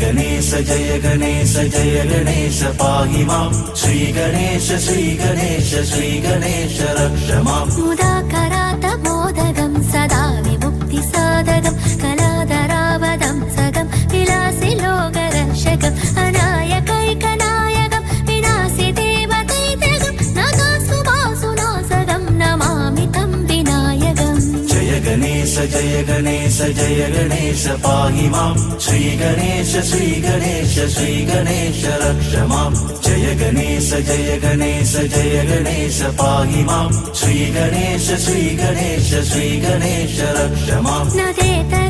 गणेश जय गणेश जय गणेश पाहि मां श्री गणेश श्री गणेश रक्ष माम् मुदाकरात मोदगं सदा विमुक्ति साधकं कलाधरावदं सगं विलासि लोकरक्षकम् अनायकैकनायकं विनाशि देवदैत्यगं नगासु वासुनासगं नमामि तं विनायकम् जय गणेश जय गणेश पाहि मां श्री गणेश श्री गणेश रक्ष माम् जय गणेश जय गणेश पाहि मां श्री गणेश श्री गणेश रक्ष माम् न